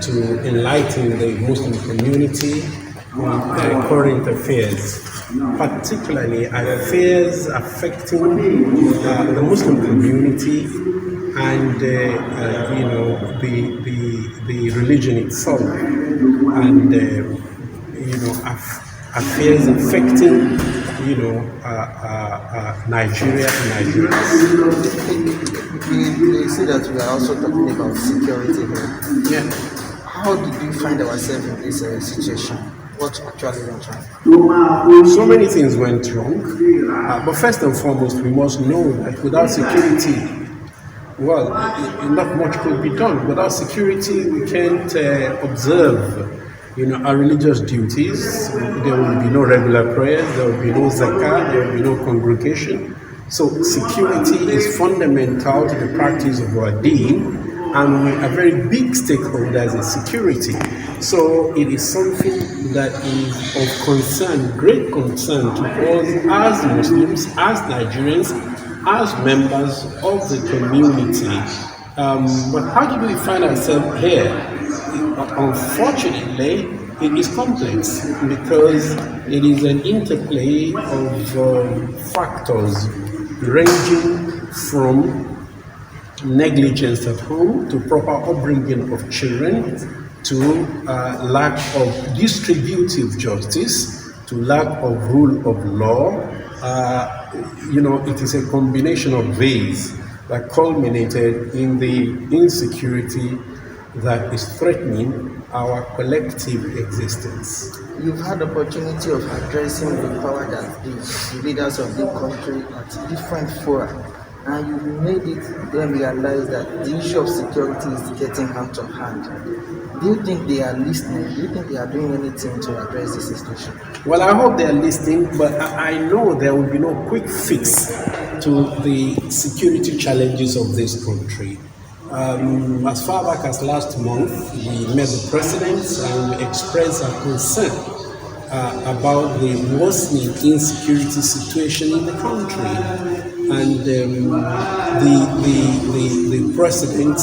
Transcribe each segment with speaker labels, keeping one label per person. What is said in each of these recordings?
Speaker 1: to enlighten the Muslim community on current affairs, particularly affairs affecting the Muslim community and the religion itself, and affairs affecting Nigeria and Nigerians.
Speaker 2: We see that we are also talking about security here.
Speaker 1: Yeah.
Speaker 2: How did you find ourselves in this situation? What actually went wrong?
Speaker 1: So many things went wrong, but first and foremost, we must know that without security, well, not much could be done. Without security, we can't observe, our religious duties. There will be no regular prayers, there will be no zakah, there will be no congregation. So security is fundamental to the practice of our deen, and we are very big stakeholders in security. So it is something that is of concern, great concern to us as Muslims, as Nigerians, as members of the community. But how did we find ourselves here? Unfortunately, it is complex because it is an interplay of factors ranging from negligence at home to proper upbringing of children to lack of distributive justice to lack of rule of law. It is a combination of these that culminated in the insecurity that is threatening our collective existence.
Speaker 2: You've had opportunity of addressing the power that the leaders of the country at different fora, and you made it then realize that the issue of security is getting out of hand. Do you think they are listening? Do you think they are doing anything to address this situation?
Speaker 1: Well, I hope they are listening, but I know there will be no quick fix to the security challenges of this country. As far back as last month, we met the president and we expressed our concern about the worsening insecurity situation in the country. And the president,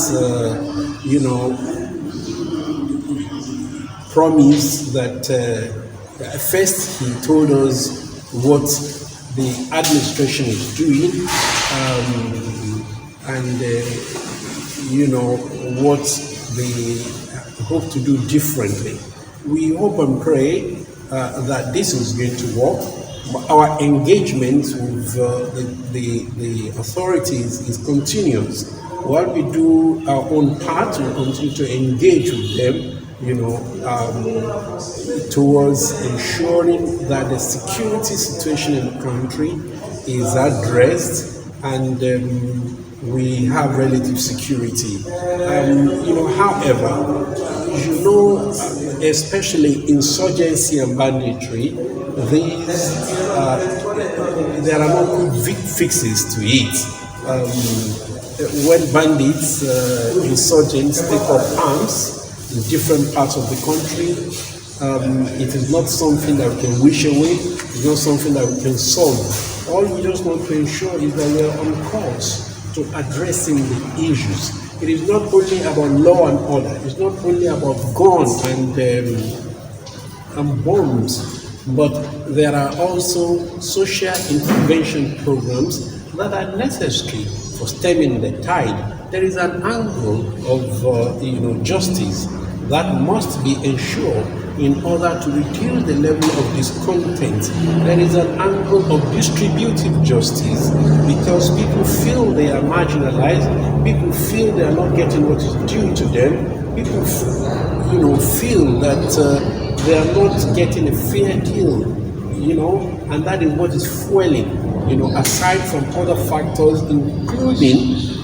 Speaker 1: promised that first he told us what the administration is doing, what they hope to do differently. We hope and pray that this is going to work. Our engagement with the authorities is continuous. While we do our own part, we continue to engage with them, towards ensuring that the security situation in the country is addressed and we have relative security. However, especially insurgency and banditry, there are no quick fixes to it. When bandits, insurgents take up arms in different parts of the country, it is not something that we can wish away, it's not something that we can solve. All we just want to ensure is that we are on course to addressing the issues. It is not only about law and order, it's not only about guns and bombs, but there are also social intervention programs that are necessary for stemming the tide. There is an angle of justice that must be ensured in order to reduce the level of discontent. There is an angle of distributive justice because people feel they are marginalized, people feel they are not getting what is due to them, people feel that they are not getting a fair deal, and that is what is fueling, aside from other factors, including,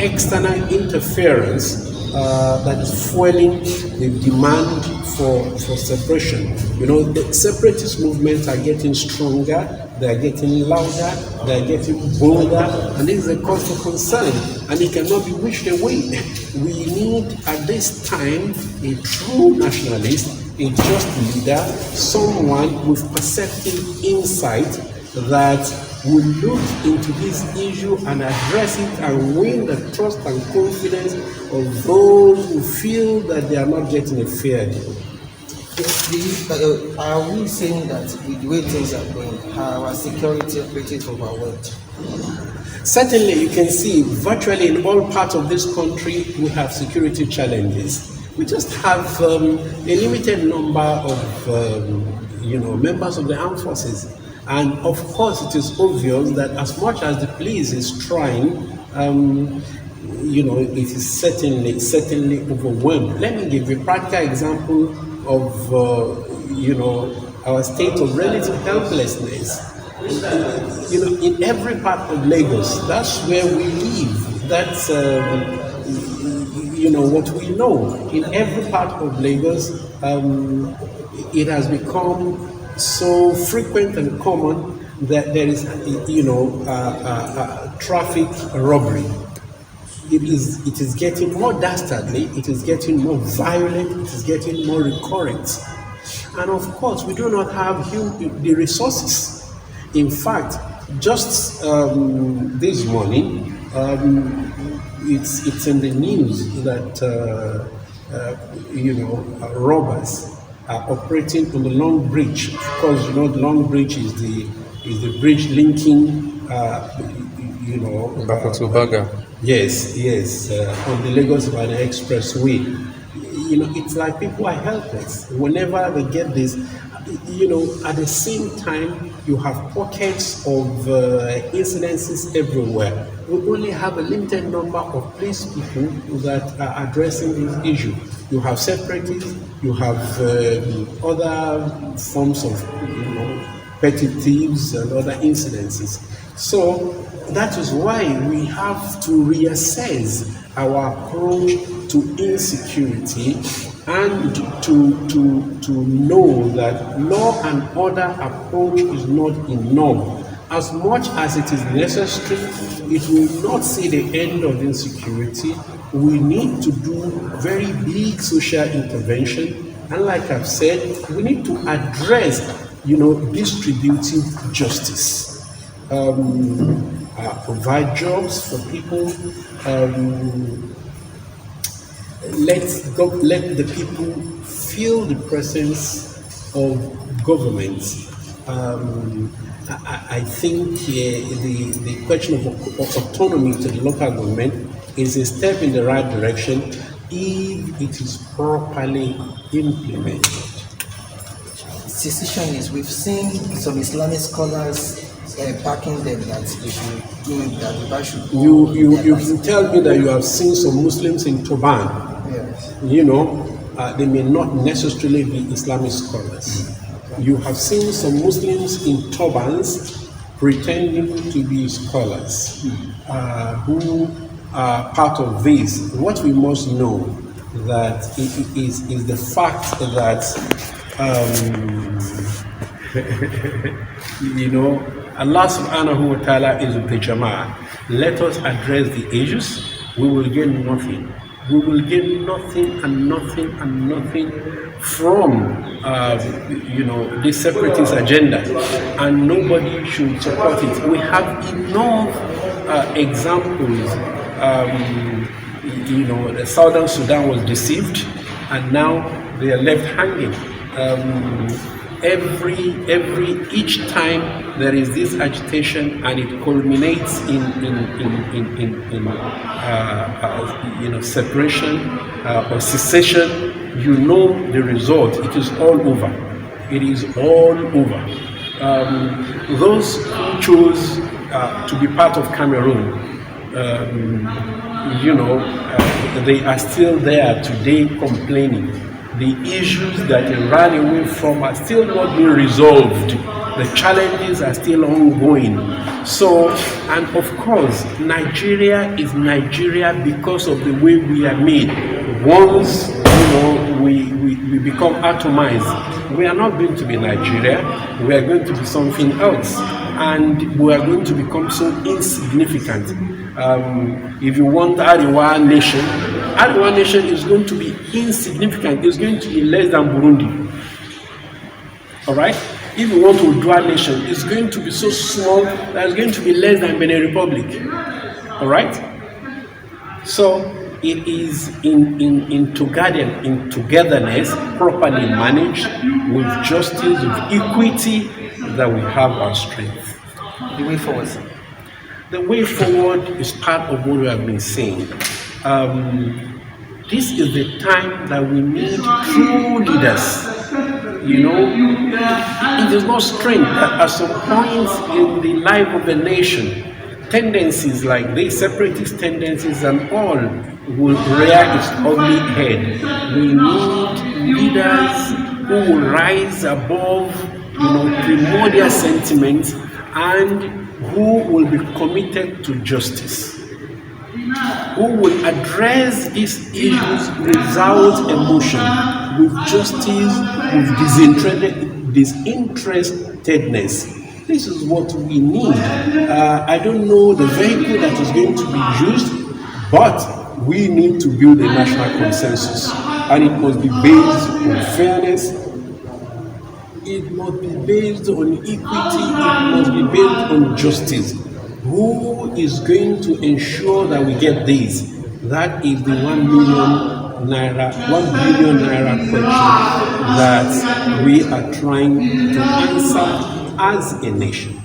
Speaker 1: external interference that is fueling the demand for separation. The separatist movements are getting stronger, they are getting louder, they are getting bolder, and this is a cause for concern, and it cannot be wished away. We need at this time a true nationalist, a just leader, someone with perceptive insight that will look into this issue and address it and win the trust and confidence of those who feel that they are not getting a fair deal.
Speaker 2: Are we saying that with the way things are going, our security operatives overwhelmed?
Speaker 1: Certainly, you can see virtually in all parts of this country we have security challenges. We just have a limited number of members of the armed forces, and of course it is obvious that as much as the police is trying, it is certainly overwhelmed. Let me give you a practical example of our state of relative helplessness. In every part of Lagos, that's where we live. That's what we know. In every part of Lagos, it has become so frequent and common that there is, traffic robbery. It is getting more dastardly. It is getting more violent. It is getting more recurrent. And of course, we do not have the resources. In fact, just this morning, it's in the news that robbers are operating on the Long Bridge. Of course, the Long Bridge is the bridge linking,
Speaker 3: Baga.
Speaker 1: Yes, on the Lagos-Ibadan Expressway. It's like people are helpless whenever they get this. At the same time, you have pockets of incidences everywhere. We only have a limited number of police people that are addressing this issue. You have separatists, you have other forms of petty thieves and other incidences. So that is why we have to reassess our approach to insecurity and to know that law and order approach is not enough. As much as it is necessary, it will not see the end of insecurity. We need to do very big social intervention, and like I've said, we need to address, distributive justice. Provide jobs for people. Let the people feel the presence of government. I think the question of autonomy to the local government is a step in the right direction if it is properly implemented.
Speaker 2: Secessionists, we've seen some Islamic scholars backing them that they should do it, that the should.
Speaker 1: You can tell me that you have seen some Muslims in Turban.
Speaker 2: Yes.
Speaker 1: They may not necessarily be Islamic scholars. You have seen some Muslims in turbans pretending to be scholars who are part of this. What we must know that is the fact that Allah subhanahu wa ta'ala is with the Jama'ah. Let us address the issues. We will gain nothing. We will gain nothing and nothing and nothing from this separatist agenda, and nobody should support it. We have enough examples. The Southern Sudan was deceived, and now they are left hanging. Each time there is this agitation and it culminates in separation or secession, the result. It is all over. It is all over. Those who chose to be part of Cameroon, they are still there today complaining. The issues that they ran away from are still not being resolved. The challenges are still ongoing. So, and of course, Nigeria is Nigeria because of the way we are made. Once, we become atomized, we are not going to be Nigeria. We are going to be something else. And we are going to become so insignificant. If you want Ariwa nation is going to be insignificant. It's going to be less than Burundi. All right? if we want to do a nation, it's going to be so small that it's going to be less than Benin Republic. All right? So it is in togetherness, properly managed, with justice, with equity, that we have our strength.
Speaker 2: The way forward, sir.
Speaker 1: The way forward is part of what we have been saying. This is the time that we need true leaders. You know, it is not strange that at some point in the life of a nation, tendencies like these, separatist tendencies and all, will rear its ugly head. We need leaders who will rise above, primordial sentiments and who will be committed to justice, who will address these issues without emotion, with justice, with disinterestedness. This is what we need. I don't know the vehicle that is going to be used, but we need to build a national consensus, and it must be based on fairness. It must be based on equity. It must be based on justice. Who is going to ensure that we get this? That is the 1 billion naira question that we are trying to answer as a nation.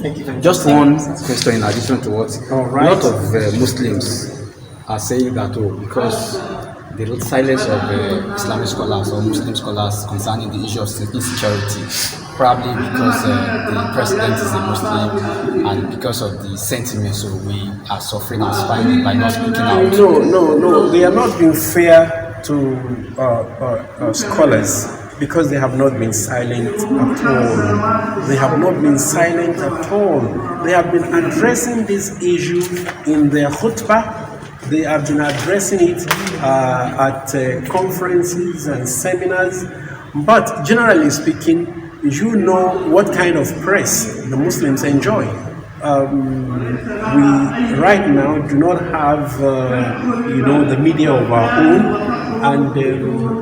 Speaker 2: Thank you.
Speaker 3: Just one question in addition to what
Speaker 1: All right.
Speaker 3: a lot of Muslims are saying that because the silence of Islamic scholars or Muslim scholars concerning the issue of insecurity, probably because the president is a Muslim and because of the sentiment, so we are suffering and spying by not speaking out.
Speaker 1: No. They are not being fair to scholars because they have not been silent at all. They have not been silent at all. They have been addressing this issue in their khutbah. They have been addressing it at conferences and seminars. But generally speaking, you know what kind of press the Muslims enjoy. We right now do not have, the media of our own, and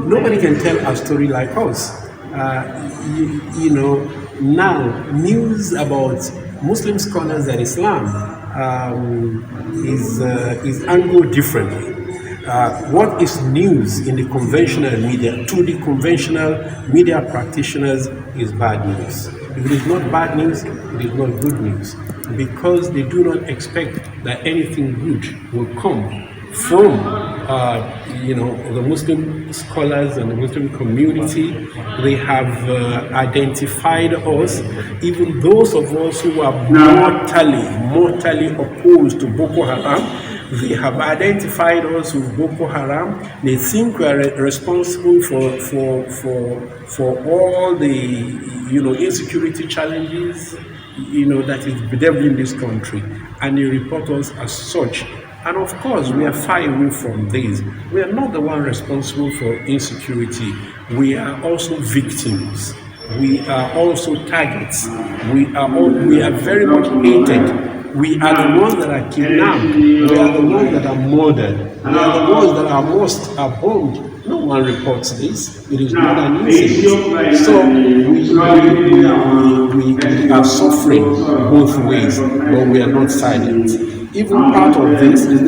Speaker 1: nobody can tell a story like us. Now news about Muslim scholars and Islam is angled differently. What is news in the conventional media to the conventional media practitioners is bad news. If it is not bad news, it is not good news, because they do not expect that anything good will come from the Muslim scholars and the Muslim community. They have identified us, even those of us who are mortally opposed to Boko Haram. They have identified us with Boko Haram. They think we are responsible for all the insecurity challenges that is bedeviling this country, and they report us as such. And of course, we are far away from this. We are not the one responsible for insecurity. We are also victims. We are also targets. We are very much hated. We are the ones that are kidnapped. We are the ones that are murdered. We are the ones that are most bombed. No one reports this. It is not an incident. So we are suffering both ways, but we are not silent. Even part of this is an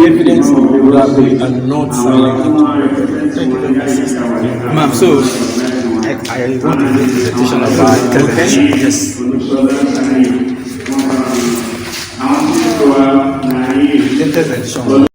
Speaker 1: evidence that we are not silent.
Speaker 3: Ma'am, so I want to make a petition about intervention. Yes. Intervention.